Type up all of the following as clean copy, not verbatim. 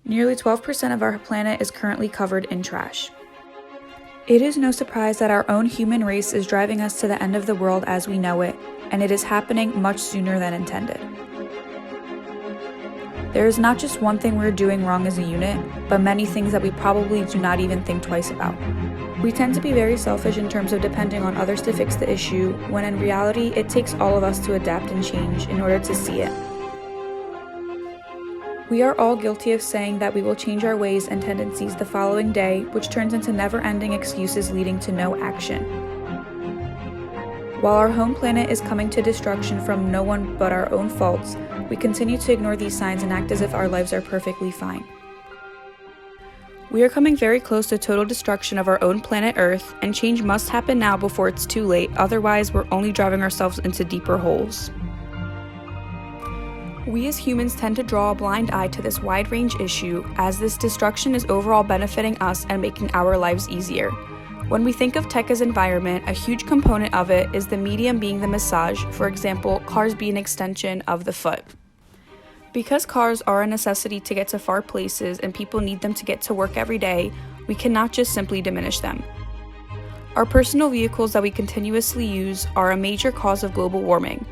Nearly 12% of our planet is currently covered in trash. It is no surprise that our own human race is driving us to the end of the world as we know it, and it is happening much sooner than intended. There is not just one thing we're doing wrong as a unit, but many things that we probably do not even think twice about. We tend to be very selfish in terms of depending on others to fix the issue, when in reality, it takes all of us to adapt and change in order to see it. We are all guilty of saying that we will change our ways and tendencies the following day, which turns into never-ending excuses leading to no action. While our home planet is coming to destruction from no one but our own faults, we continue to ignore these signs and act as if our lives are perfectly fine. We are coming very close to total destruction of our own planet Earth, and change must happen now before it's too late, otherwise we're only driving ourselves into deeper holes. We as humans tend to draw a blind eye to this wide-range issue, as this destruction is overall benefiting us and making our lives easier. When we think of tech as environment, a huge component of it is the medium being the massage, for example, cars being an extension of the foot. Because cars are a necessity to get to far places and people need them to get to work every day, we cannot just simply diminish them. Our personal vehicles that we continuously use are a major cause of global warming.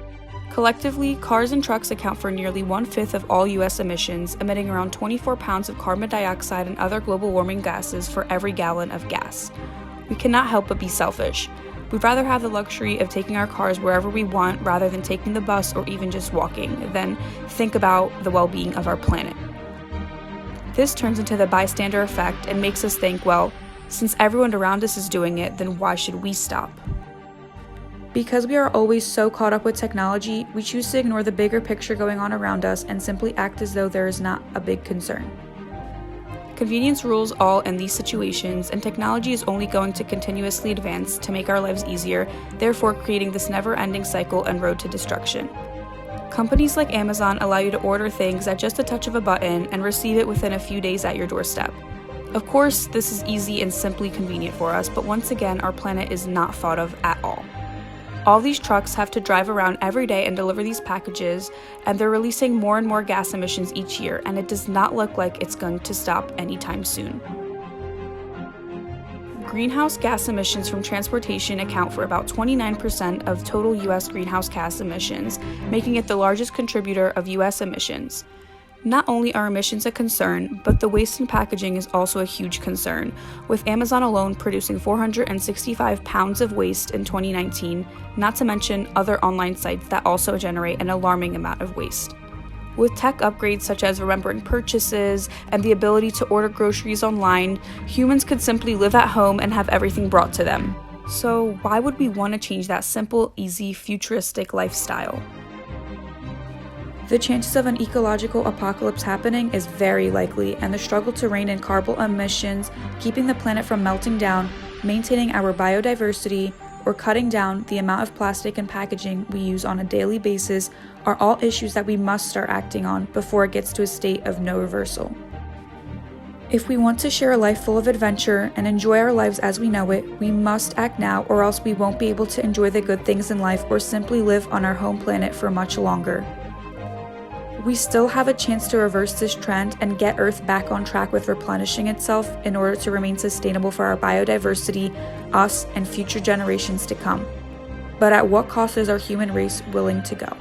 Collectively, cars and trucks account for nearly 1/5 of all US emissions, emitting around 24 pounds of carbon dioxide and other global warming gases for every gallon of gas. We cannot help but be selfish. We'd rather have the luxury of taking our cars wherever we want rather than taking the bus or even just walking, than think about the well-being of our planet. This turns into the bystander effect and makes us think, well, since everyone around us is doing it, then why should we stop? Because we are always so caught up with technology, we choose to ignore the bigger picture going on around us and simply act as though there is not a big concern. Convenience rules all in these situations, and technology is only going to continuously advance to make our lives easier, therefore creating this never-ending cycle and road to destruction. Companies like Amazon allow you to order things at just a touch of a button and receive it within a few days at your doorstep. Of course, this is easy and simply convenient for us, but once again, our planet is not thought of at all. All these trucks have to drive around every day and deliver these packages, and they're releasing more and more gas emissions each year, and it does not look like it's going to stop anytime soon. Greenhouse gas emissions from transportation account for about 29% of total US greenhouse gas emissions, making it the largest contributor of US emissions. Not only are emissions a concern, but the waste in packaging is also a huge concern, with Amazon alone producing 465 pounds of waste in 2019, not to mention other online sites that also generate an alarming amount of waste. With tech upgrades such as remembering purchases and the ability to order groceries online, humans could simply live at home and have everything brought to them. So why would we want to change that simple, easy, futuristic lifestyle? The chances of an ecological apocalypse happening is very likely, and the struggle to rein in carbon emissions, keeping the planet from melting down, maintaining our biodiversity, or cutting down the amount of plastic and packaging we use on a daily basis are all issues that we must start acting on before it gets to a state of no reversal. If we want to share a life full of adventure and enjoy our lives as we know it, we must act now, or else we won't be able to enjoy the good things in life or simply live on our home planet for much longer. We still have a chance to reverse this trend and get Earth back on track with replenishing itself in order to remain sustainable for our biodiversity, us, and future generations to come. But at what cost is our human race willing to go?